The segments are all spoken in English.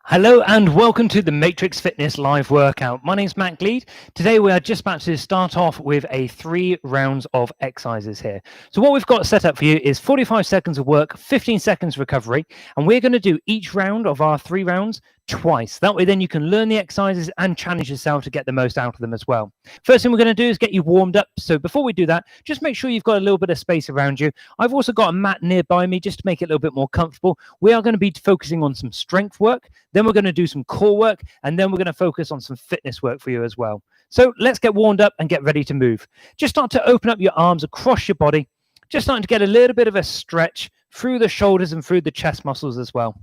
Hello and welcome to the Matrix Fitness live workout. My name's Matt Gleed. Today we are just about to start off with 3 rounds of exercises here. So what we've got set up for you is 45 seconds of work, 15 seconds recovery, and we're going to do each round of our 3 rounds twice. That way then you can learn the exercises and challenge yourself to get the most out of them as well. First thing we're going to do is get you warmed up. So before we do that, just make sure you've got a little bit of space around you. I've also got a mat nearby me just to make it a little bit more comfortable. We are going to be focusing on some strength work, then we're going to do some core work, and then we're going to focus on some fitness work for you as well. So let's get warmed up and get ready to move. Just start to open up your arms across your body, just starting to get a little bit of a stretch through the shoulders and through the chest muscles as well.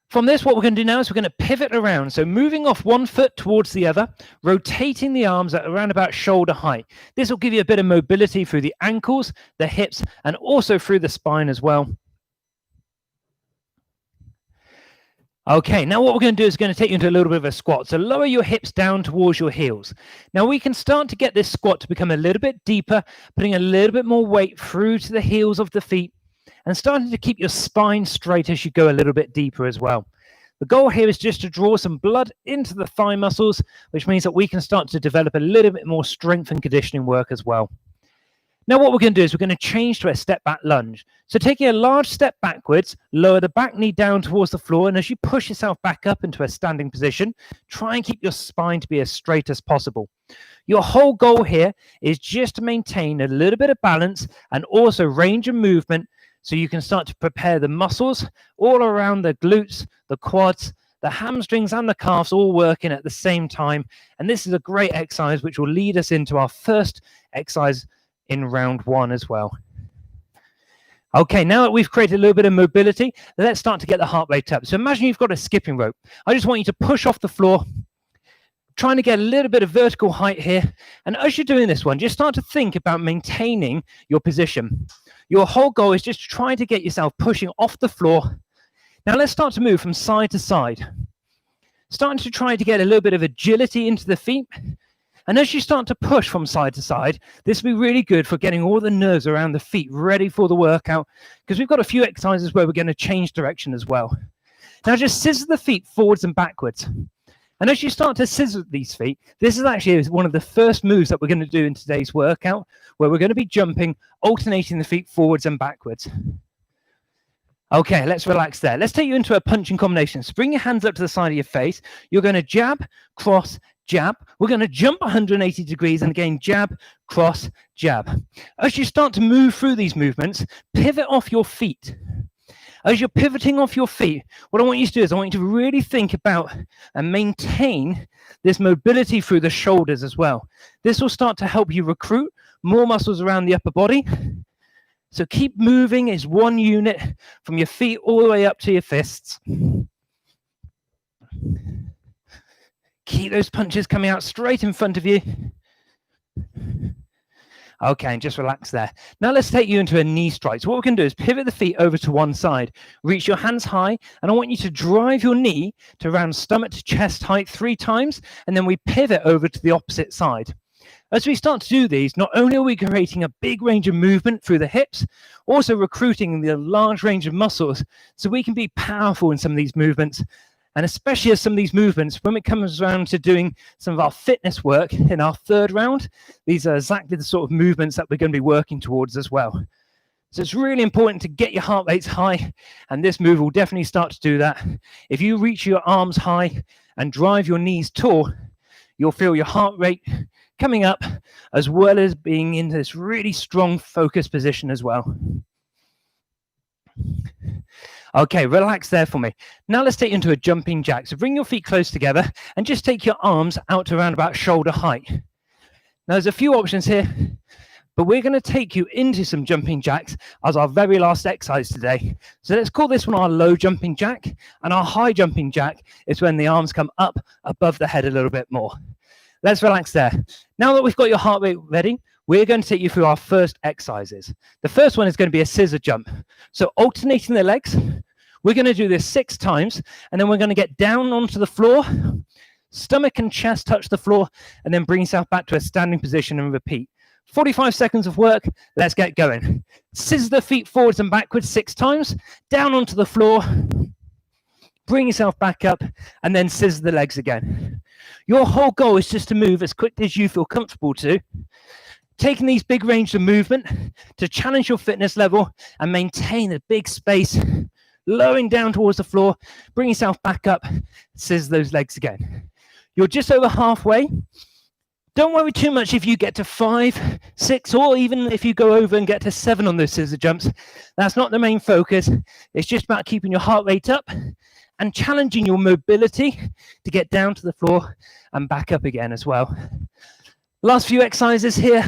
From this, what we're going to do now is we're going to pivot around. So moving off one foot towards the other, rotating the arms at around about shoulder height. This will give you a bit of mobility through the ankles, the hips, and also through the spine as well. Okay, now what we're going to do is going to take you into a little bit of a squat. So lower your hips down towards your heels. Now we can start to get this squat to become a little bit deeper, putting a little bit more weight through to the heels of the feet, and starting to keep your spine straight as you go a little bit deeper as well. The goal here is just to draw some blood into the thigh muscles, which means that we can start to develop a little bit more strength and conditioning work as well. Now what we're going to do is we're going to change to a step back lunge. So taking a large step backwards, lower the back knee down towards the floor, and as you push yourself back up into a standing position, try and keep your spine to be as straight as possible. Your whole goal here is just to maintain a little bit of balance and also range of movement, so you can start to prepare the muscles all around the glutes, the quads, the hamstrings and the calves all working at the same time. And this is a great exercise which will lead us into our first exercise in round 1 as well. Okay, now that we've created a little bit of mobility, let's start to get the heart rate up. So imagine you've got a skipping rope. I just want you to push off the floor, trying to get a little bit of vertical height here. And as you're doing this one, just start to think about maintaining your position. Your whole goal is just to try to get yourself pushing off the floor. Now let's start to move from side to side. Starting to try to get a little bit of agility into the feet. And as you start to push from side to side, this will be really good for getting all the nerves around the feet ready for the workout, because we've got a few exercises where we're going to change direction as well. Now just scissor the feet forwards and backwards. And as you start to scissor these feet, this is actually one of the first moves that we're going to do in today's workout, where we're going to be jumping, alternating the feet forwards and backwards. Okay, let's relax there. Let's take you into a punching combination. So bring your hands up to the side of your face. You're going to jab, cross, jab. We're going to jump 180 degrees and again jab, cross, jab. As you start to move through these movements, pivot off your feet. As you're pivoting off your feet, what I want you to do is I want you to really think about and maintain this mobility through the shoulders as well. This will start to help you recruit more muscles around the upper body. So keep moving as one unit from your feet all the way up to your fists. Keep those punches coming out straight in front of you. Okay, and just relax there. Now let's take you into a knee strike. So what we can do is pivot the feet over to one side. Reach your hands high, and I want you to drive your knee to around stomach to chest height 3 times, and then we pivot over to the opposite side. As we start to do these, not only are we creating a big range of movement through the hips, also recruiting the large range of muscles, so we can be powerful in some of these movements. And especially as some of these movements, when it comes around to doing some of our fitness work in our 3rd round, these are exactly the sort of movements that we're going to be working towards as well. So it's really important to get your heart rates high, and this move will definitely start to do that. If you reach your arms high and drive your knees tall, you'll feel your heart rate coming up, as well as being in this really strong focus position as well. Okay, relax there for me. Now let's take you into a jumping jack. So bring your feet close together and just take your arms out to around about shoulder height. Now there's a few options here, but we're going to take you into some jumping jacks as our very last exercise today. So let's call this one our low jumping jack, and our high jumping jack is when the arms come up above the head a little bit more. Let's relax there. Now that we've got your heart rate ready, we're going to take you through our first exercises. The first one is going to be a scissor jump. So alternating the legs, we're going to do this 6 times, and then we're going to get down onto the floor, stomach and chest touch the floor, and then bring yourself back to a standing position and repeat. 45 seconds of work. Let's get going. Scissor the feet forwards and backwards 6 times, down onto the floor, bring yourself back up, and then scissor the legs again. Your whole goal is just to move as quickly as you feel comfortable to, taking these big range of movement to challenge your fitness level and maintain a big space, lowering down towards the floor, bring yourself back up, scissor those legs again. You're just over halfway. Don't worry too much if you get to 5, 6, or even if you go over and get to 7 on those scissor jumps. That's not the main focus. It's just about keeping your heart rate up and challenging your mobility to get down to the floor and back up again as well. Last few exercises here,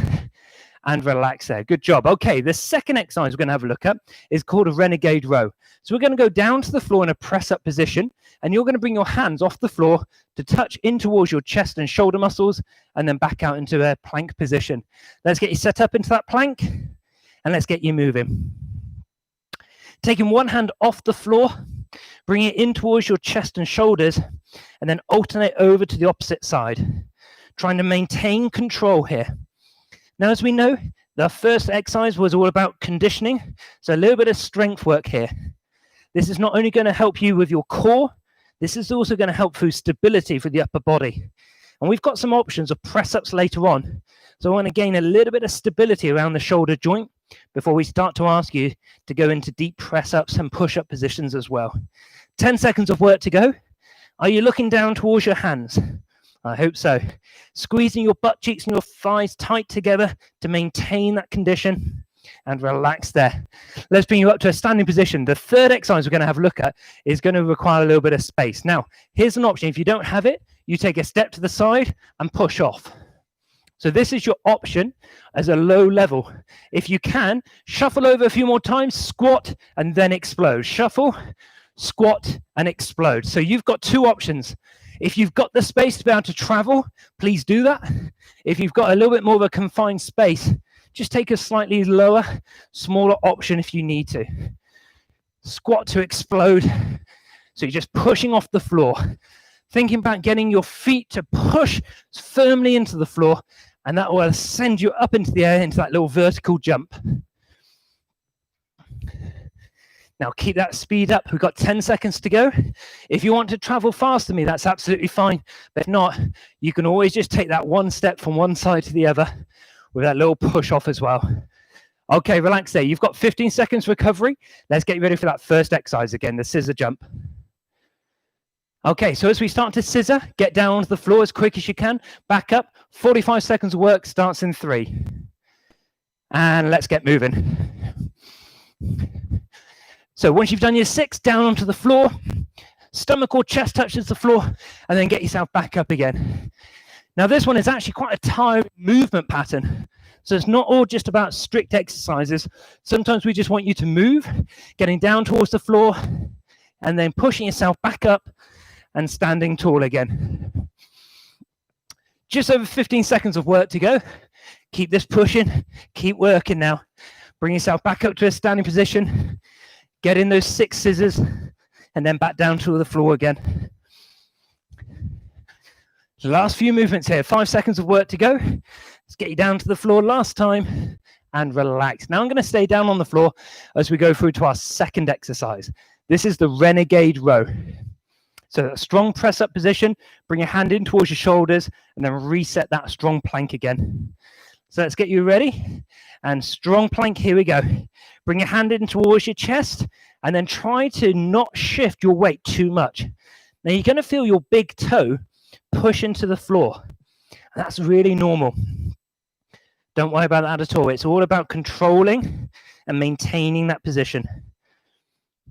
and relax there. Good job. Okay, the second exercise we're going to have a look at is called a Renegade Row. So we're going to go down to the floor in a press-up position, and you're going to bring your hands off the floor to touch in towards your chest and shoulder muscles, and then back out into a plank position. Let's get you set up into that plank, and let's get you moving. Taking one hand off the floor, bring it in towards your chest and shoulders, and then alternate over to the opposite side, trying to maintain control here. Now, as we know, the first exercise was all about conditioning, so a little bit of strength work here. This is not only going to help you with your core, this is also going to help through stability for the upper body. And we've got some options of press-ups later on. So I want to gain a little bit of stability around the shoulder joint before we start to ask you to go into deep press-ups and push-up positions as well. 10 seconds of work to go. Are you looking down towards your hands? I hope so. Squeezing your butt cheeks and your thighs tight together to maintain that condition, and relax there. Let's bring you up to a standing position. The third exercise we're going to have a look at is going to require a little bit of space. Now, here's an option. If you don't have it, you take a step to the side and push off. So this is your option as a low level. If you can, shuffle over a few more times, squat, and then explode. Shuffle, squat, and explode. So you've got 2 options. If you've got the space to be able to travel, please do that. If you've got a little bit more of a confined space, just take a slightly lower, smaller option if you need to. Squat to explode. So you're just pushing off the floor. Thinking about getting your feet to push firmly into the floor, and that will send you up into the air into that little vertical jump. Now keep that speed up. We've got 10 seconds to go. If you want to travel faster than me, that's absolutely fine. But if not, you can always just take that one step from one side to the other with that little push off as well. Okay, relax there. You've got 15 seconds recovery. Let's get you ready for that first exercise again, the scissor jump. Okay, so as we start to scissor, get down onto the floor as quick as you can. Back up. 45 seconds of work starts in 3. And let's get moving. So once you've done your 6, down onto the floor, stomach or chest touches the floor, and then get yourself back up again. Now this one is actually quite a tiring movement pattern. So it's not all just about strict exercises. Sometimes we just want you to move, getting down towards the floor, and then pushing yourself back up and standing tall again. Just over 15 seconds of work to go. Keep this pushing, keep working now. Bring yourself back up to a standing position. Get in those 6 scissors, and then back down to the floor again. The last few movements here, 5 seconds of work to go. Let's get you down to the floor last time, and relax. Now I'm going to stay down on the floor as we go through to our second exercise. This is the Renegade Row. So a strong press-up position, bring your hand in towards your shoulders, and then reset that strong plank again. So let's get you ready. And strong plank, here we go. Bring your hand in towards your chest, and then try to not shift your weight too much. Now you're going to feel your big toe push into the floor. That's really normal. Don't worry about that at all. It's all about controlling and maintaining that position.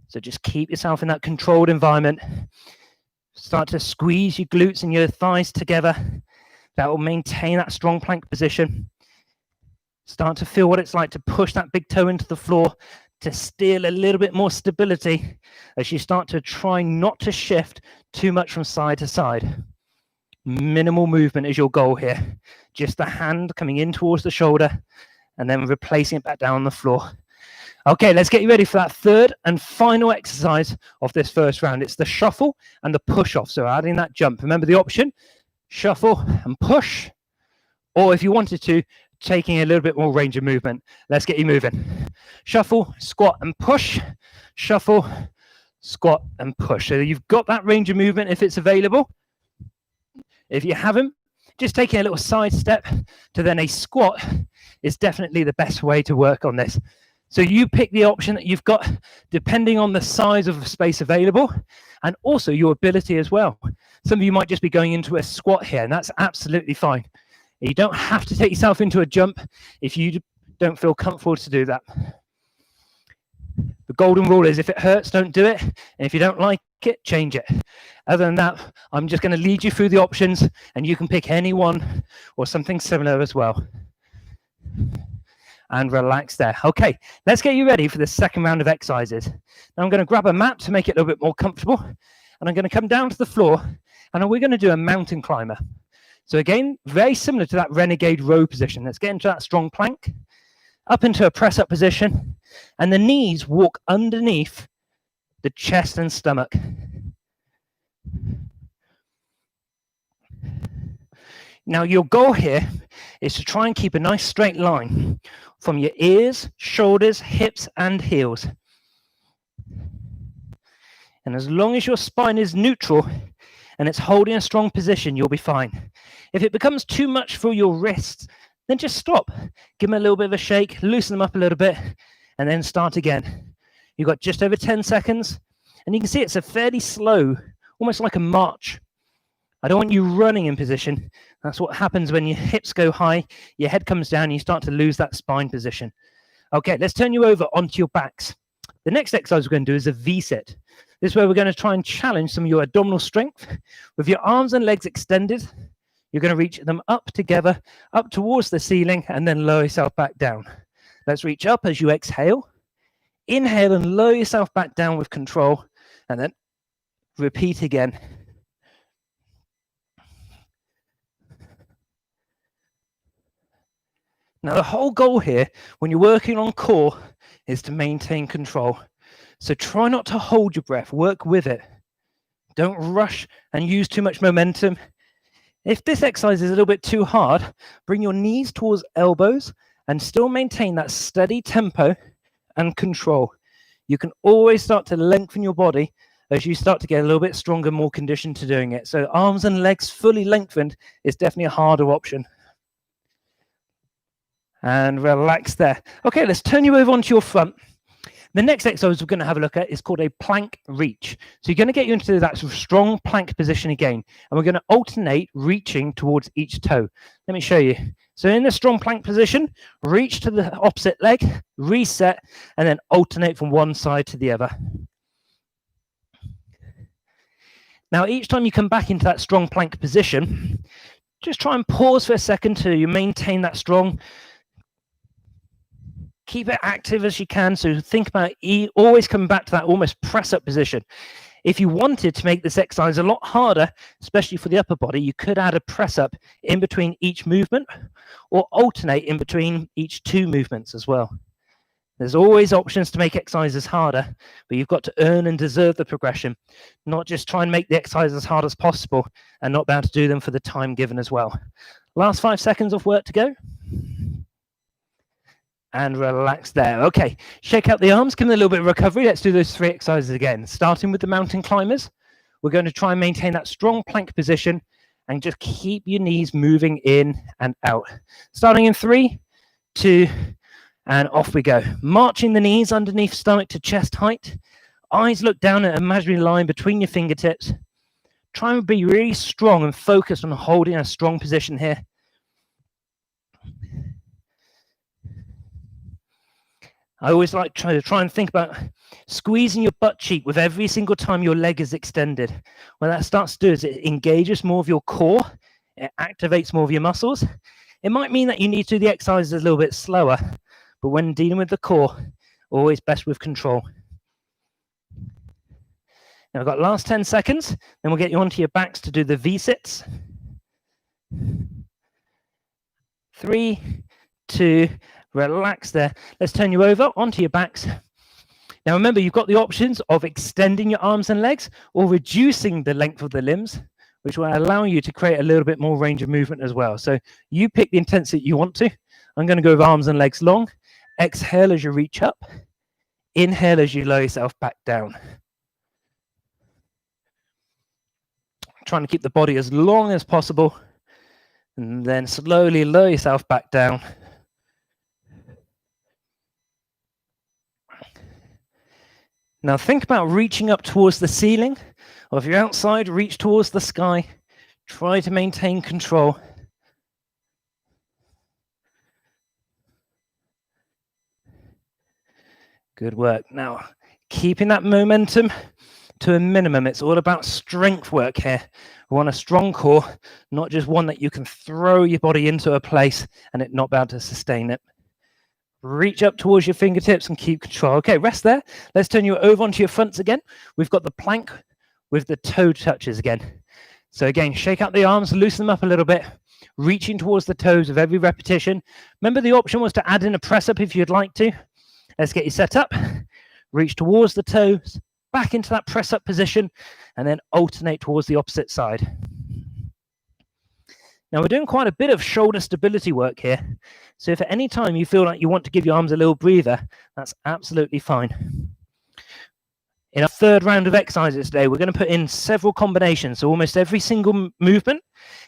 So just keep yourself in that controlled environment. Start to squeeze your glutes and your thighs together. That will maintain that strong plank position. Start to feel what it's like to push that big toe into the floor to steal a little bit more stability as you start to try not to shift too much from side to side. Minimal movement is your goal here. Just the hand coming in towards the shoulder and then replacing it back down on the floor. Okay, let's get you ready for that third and final exercise of this first round. It's the shuffle and the push off. So adding that jump. Remember the option, shuffle and push. Or if you wanted to, taking a little bit more range of movement. Let's get you moving. Shuffle, squat, and push. Shuffle, squat, and push. So you've got that range of movement if it's available. If you haven't, just taking a little side step to then a squat is definitely the best way to work on this. So you pick the option that you've got depending on the size of the space available and also your ability as well. Some of you might just be going into a squat here, and that's absolutely fine. You don't have to take yourself into a jump if you don't feel comfortable to do that. The golden rule is if it hurts, don't do it. And if you don't like it, change it. Other than that, I'm just going to lead you through the options and you can pick any one or something similar as well. And relax there. Okay, let's get you ready for the second round of exercises. Now I'm going to grab a mat to make it a little bit more comfortable. And I'm going to come down to the floor and we're going to do a mountain climber. So again, very similar to that Renegade Row position. Let's get into that strong plank, up into a press-up position, and the knees walk underneath the chest and stomach. Now, your goal here is to try and keep a nice straight line from your ears, shoulders, hips, and heels. And as long as your spine is neutral and it's holding a strong position, you'll be fine. If it becomes too much for your wrists, then just stop. Give them a little bit of a shake, loosen them up a little bit, and then start again. You've got just over 10 seconds, and you can see it's a fairly slow, almost like a march. I don't want you running in position. That's what happens when your hips go high, your head comes down, and you start to lose that spine position. Okay, let's turn you over onto your backs. The next exercise we're going to do is a V-sit. This is where we're going to try and challenge some of your abdominal strength. With your arms and legs extended, you're going to reach them up together, up towards the ceiling, and then lower yourself back down. Let's reach up as you exhale. Inhale and lower yourself back down with control, and then repeat again. Now, the whole goal here, when you're working on core, is to maintain control. So try not to hold your breath, work with it. Don't rush and use too much momentum. If this exercise is a little bit too hard, bring your knees towards elbows and still maintain that steady tempo and control. You can always start to lengthen your body as you start to get a little bit stronger, more conditioned to doing it. So arms and legs fully lengthened is definitely a harder option. And relax there. Okay, let's turn you over onto your front. The next exercise we're going to have a look at is called a plank reach. So you're going to get you into that sort of strong plank position again. And we're going to alternate reaching towards each toe. Let me show you. So in the strong plank position, reach to the opposite leg, reset, and then alternate from one side to the other. Now, each time you come back into that strong plank position, just try and pause for a second till you maintain that strong. Keep it active as you can. So think about always coming back to that almost press-up position. If you wanted to make this exercise a lot harder, especially for the upper body, you could add a press-up in between each movement or alternate in between each two movements as well. There's always options to make exercises harder, but you've got to earn and deserve the progression, not just try and make the exercise as hard as possible and not be able to do them for the time given as well. Last 5 seconds of work to go. And relax there. Okay, shake out the arms, give them a little bit of recovery. Let's do those 3 exercises again. Starting with the mountain climbers, we're going to try and maintain that strong plank position and just keep your knees moving in and out. Starting in 3, 2, and off we go. Marching the knees underneath stomach to chest height. Eyes look down at an imaginary line between your fingertips. Try and be really strong and focused on holding a strong position here. I always like to try and think about squeezing your butt cheek with every single time your leg is extended. What that starts to do is it engages more of your core, it activates more of your muscles. It might mean that you need to do the exercises a little bit slower, but when dealing with the core, always best with control. Now I've got last 10 seconds, then we'll get you onto your backs to do the V-sits. 3, 2, relax there. Let's turn you over onto your backs. Now remember, you've got the options of extending your arms and legs or reducing the length of the limbs, which will allow you to create a little bit more range of movement as well. So you pick the intensity you want to. I'm going to go with arms and legs long. Exhale as you reach up. Inhale as you lower yourself back down. Trying to keep the body as long as possible. And then slowly lower yourself back down. Now think about reaching up towards the ceiling, or if you're outside, reach towards the sky. Try to maintain control. Good work. Now, keeping that momentum to a minimum. It's all about strength work here. We want a strong core, not just one that you can throw your body into a place and it not be able to sustain it. Reach up towards your fingertips and keep control. Okay, rest there. Let's turn you over onto your fronts again. We've got the plank with the toe touches again. So again, shake out the arms, loosen them up a little bit, reaching towards the toes of every repetition. Remember the option was to add in a press up if you'd like to. Let's get you set up. Reach towards the toes, back into that press up position, and then alternate towards the opposite side. Now we're doing quite a bit of shoulder stability work here. So if at any time you feel like you want to give your arms a little breather, that's absolutely fine. In our third round of exercises today, we're going to put in several combinations. So almost every single movement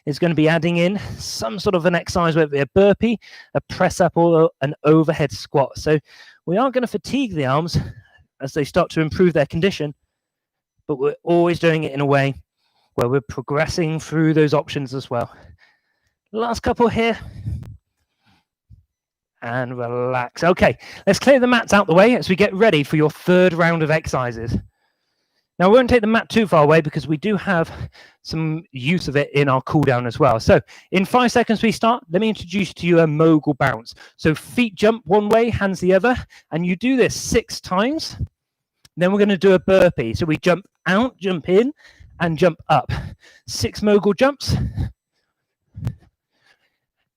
is going to be adding in some sort of an exercise, whether it be a burpee, a press up, or an overhead squat. So we are going to fatigue the arms as they start to improve their condition, but we're always doing it in a way where we're progressing through those options as well. Last couple here. And relax. Okay, let's clear the mats out the way as we get ready for your third round of exercises. Now, we won't take the mat too far away because we do have some use of it in our cool down as well. So in 5 seconds we start, let me introduce to you a Mogul Bounce. So feet jump one way, hands the other, and you do this 6 times. Then we're going to do a burpee. So we jump out, jump in, and jump up. 6 Mogul jumps.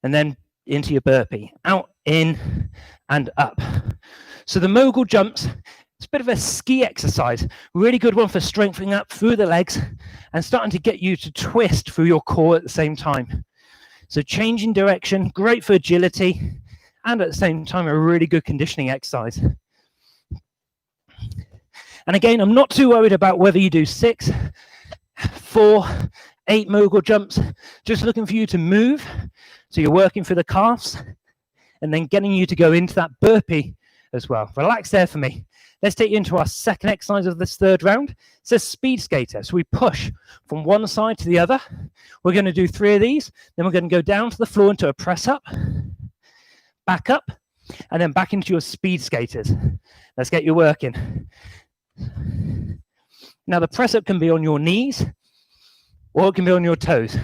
And then into your burpee, out, in, and up. So the Mogul jumps, it's a bit of a ski exercise, really good one for strengthening up through the legs and starting to get you to twist through your core at the same time. So changing direction, great for agility, and at the same time, a really good conditioning exercise. And again, I'm not too worried about whether you do 6, 4, 8 Mogul jumps, just looking for you to move. So you're working for the calves and then getting you to go into that burpee as well. Relax there for me. Let's take you into our second exercise of this third round. It's a speed skater. So we push from one side to the other. We're going to do 3 of these. Then we're going to go down to the floor into a press up, back up, and then back into your speed skaters. Let's get you working. Now the press up can be on your knees or it can be on your toes.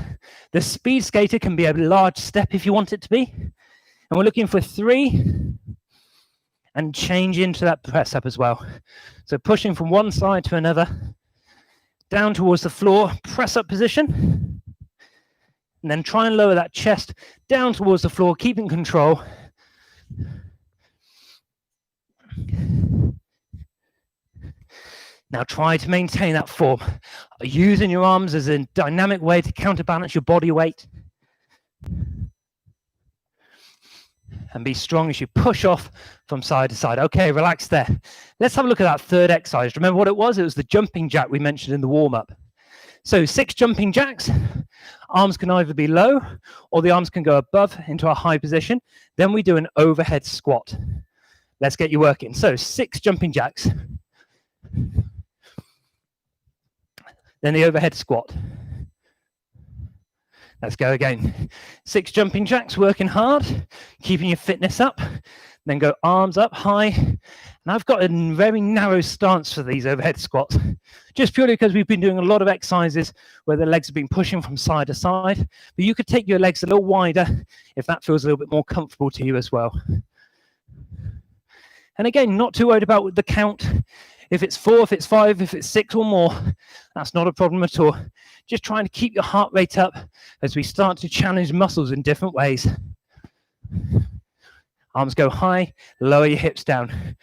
The speed skater can be a large step if you want it to be. And we're looking for 3 and change into that press up as well. So pushing from one side to another, down towards the floor, press up position. And then try and lower that chest down towards the floor, keeping control. Now try to maintain that form, using your arms as a dynamic way to counterbalance your body weight. And be strong as you push off from side to side. Okay, relax there. Let's have a look at that third exercise. Remember what it was? It was the jumping jack we mentioned in the warm-up. So 6 jumping jacks. Arms can either be low or the arms can go above into a high position. Then we do an overhead squat. Let's get you working. So 6 jumping jacks. Then the overhead squat. Let's go again. 6 jumping jacks, working hard, keeping your fitness up. Then go arms up high. And I've got a very narrow stance for these overhead squats, just purely because we've been doing a lot of exercises where the legs have been pushing from side to side. But you could take your legs a little wider if that feels a little bit more comfortable to you as well. And again, not too worried about the count. If it's 4, if it's 5, if it's 6 or more, that's not a problem at all. Just trying to keep your heart rate up as we start to challenge muscles in different ways. Arms go high, lower your hips down.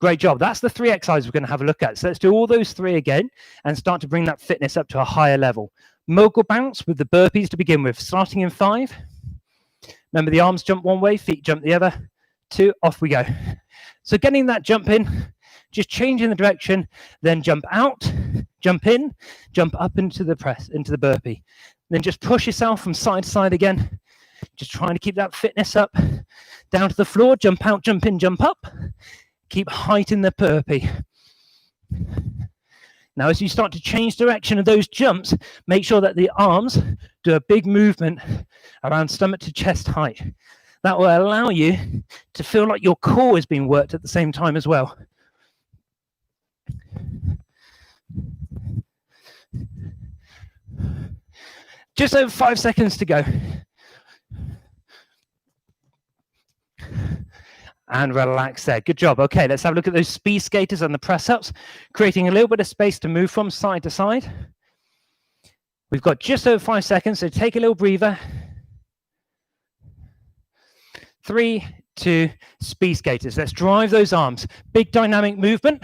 Great job. That's the 3 exercises we're going to have a look at. So let's do all those 3 again and start to bring that fitness up to a higher level. Mogul Bounce with the burpees to begin with, starting in 5. Remember, the arms jump one way, feet jump the other. 2, off we go. So getting that jump in, just changing the direction, then jump out, jump in, jump up into the press, into the burpee. Then just push yourself from side to side again. Just trying to keep that fitness up. Down to the floor, jump out, jump in, jump up. Keep height in the burpee. Now, as you start to change direction of those jumps, make sure that the arms do a big movement around stomach to chest height. That will allow you to feel like your core is being worked at the same time as well. Just over 5 seconds to go. And relax there. Good job. Okay, let's have a look at those speed skaters and the press-ups, creating a little bit of space to move from side to side. We've got just over 5 seconds, so take a little breather. 3, 2, speed skaters. Let's drive those arms. Big dynamic movement,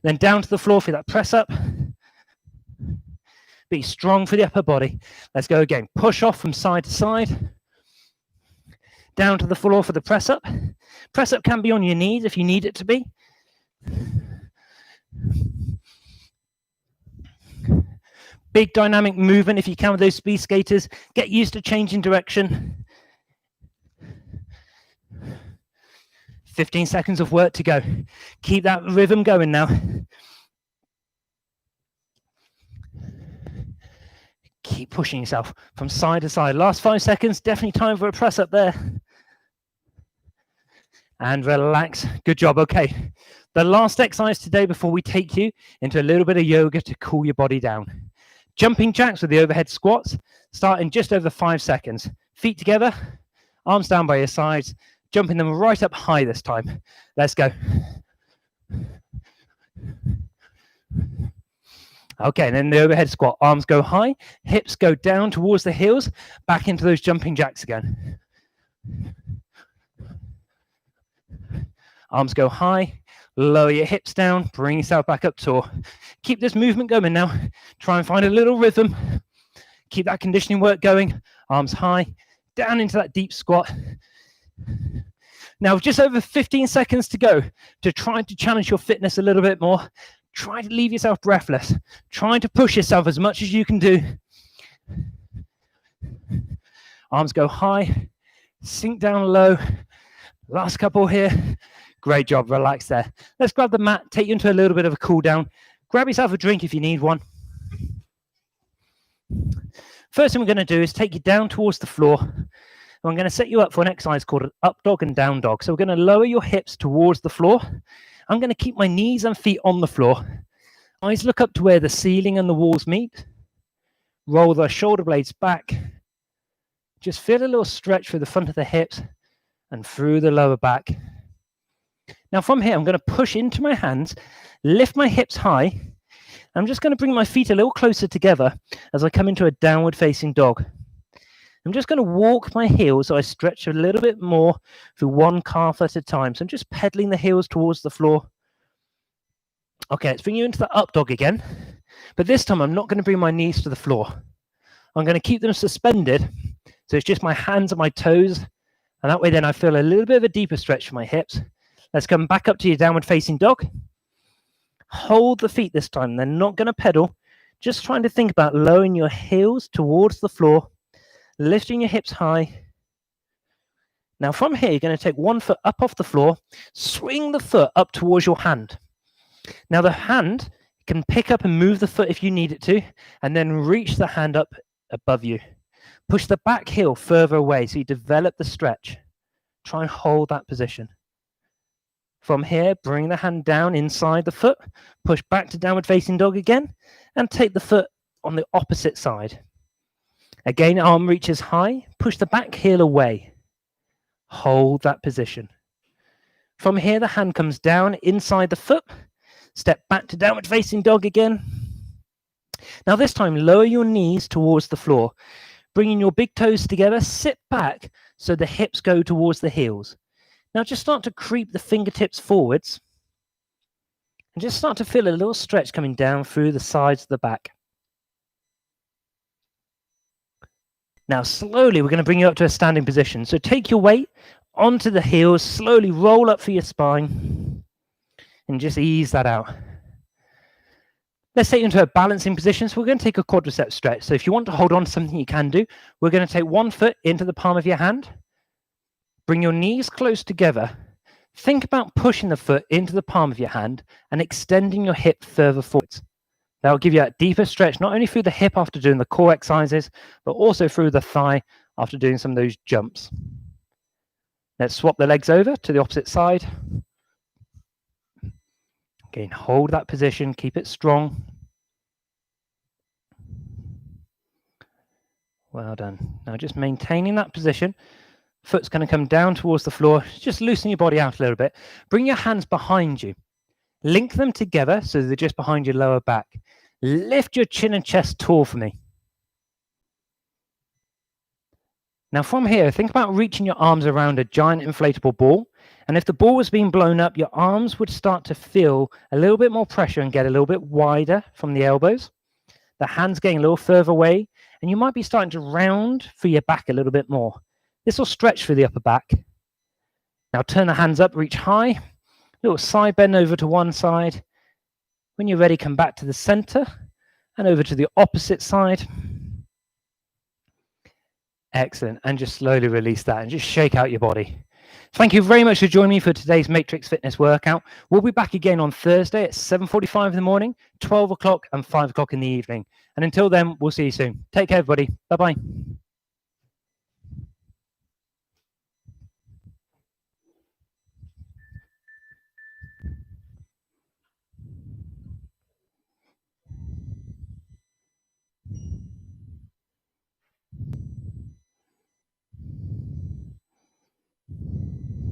then down to the floor for that press-up. Be strong for the upper body. Let's go again. Push off from side to side. Down to the floor for the press-up. Press-up can be on your knees if you need it to be. Big dynamic movement if you can with those speed skaters. Get used to changing direction. 15 seconds of work to go. Keep that rhythm going now. Keep pushing yourself from side to side. Last 5 seconds, definitely time for a press up there. And relax. Good job. Okay. The last exercise today before we take you into a little bit of yoga to cool your body down. Jumping jacks with the overhead squats, starting just over 5 seconds. Feet together, arms down by your sides, jumping them right up high this time. Let's go. Okay, and then the overhead squat. Arms go high, hips go down towards the heels, back into those jumping jacks again. Arms go high, lower your hips down, bring yourself back up tall. Keep this movement going now. Try and find a little rhythm. Keep that conditioning work going. Arms high, down into that deep squat. Now, just over 15 seconds to go to try to challenge your fitness a little bit more. Try to leave yourself breathless. Try to push yourself as much as you can do. Arms go high, sink down low. Last couple here. Great job. Relax there. Let's grab the mat, take you into a little bit of a cool down. Grab yourself a drink if you need one. First thing we're going to do is take you down towards the floor. I'm going to set you up for an exercise called an up dog and down dog. So we're going to lower your hips towards the floor. I'm going to keep my knees and feet on the floor. Eyes look up to where the ceiling and the walls meet. Roll the shoulder blades back. Just feel a little stretch through the front of the hips and through the lower back. Now from here, I'm going to push into my hands, lift my hips high. I'm just going to bring my feet a little closer together as I come into a downward facing dog. I'm just going to walk my heels so I stretch a little bit more through one calf at a time. So I'm just pedaling the heels towards the floor. Okay, let's bring you into the up dog again. But this time I'm not going to bring my knees to the floor. I'm going to keep them suspended. So it's just my hands and my toes. And that way then I feel a little bit of a deeper stretch for my hips. Let's come back up to your downward facing dog. Hold the feet this time. They're not going to pedal. Just trying to think about lowering your heels towards the floor. Lifting your hips high. Now from here, you're going to take one foot up off the floor, swing the foot up towards your hand. Now the hand can pick up and move the foot if you need it to, and then reach the hand up above you. Push the back heel further away so you develop the stretch. Try and hold that position. From here, bring the hand down inside the foot, push back to downward facing dog again, and take the foot on the opposite side. Again, arm reaches high, push the back heel away. Hold that position. From here, the hand comes down inside the foot. Step back to downward facing dog again. Now this time, lower your knees towards the floor. Bringing your big toes together, sit back so the hips go towards the heels. Now just start to creep the fingertips forwards. And just start to feel a little stretch coming down through the sides of the back. Now, slowly, we're going to bring you up to a standing position. So take your weight onto the heels, slowly roll up for your spine, and just ease that out. Let's take you into a balancing position. So we're going to take a quadricep stretch. So if you want to hold on to something, you can do. We're going to take one foot into the palm of your hand. Bring your knees close together. Think about pushing the foot into the palm of your hand and extending your hip further forwards. That will give you a deeper stretch, not only through the hip after doing the core exercises, but also through the thigh after doing some of those jumps. Let's swap the legs over to the opposite side. Again, hold that position, keep it strong. Well done. Now just maintaining that position. Foot's going to come down towards the floor. Just loosen your body out a little bit. Bring your hands behind you. Link them together so they're just behind your lower back. Lift your chin and chest tall for me. Now from here, think about reaching your arms around a giant inflatable ball. And if the ball was being blown up, your arms would start to feel a little bit more pressure and get a little bit wider from the elbows. The hands getting a little further away. And you might be starting to round for your back a little bit more. This will stretch through the upper back. Now turn the hands up, reach high. Little side bend over to one side. When you're ready, come back to the center and over to the opposite side. Excellent. And just slowly release that and just shake out your body. Thank you very much for joining me for today's Matrix Fitness workout. We'll be back again on Thursday at 7:45 in the morning, 12 o'clock and 5 o'clock in the evening. And until then, we'll see you soon. Take care, everybody. Bye-bye.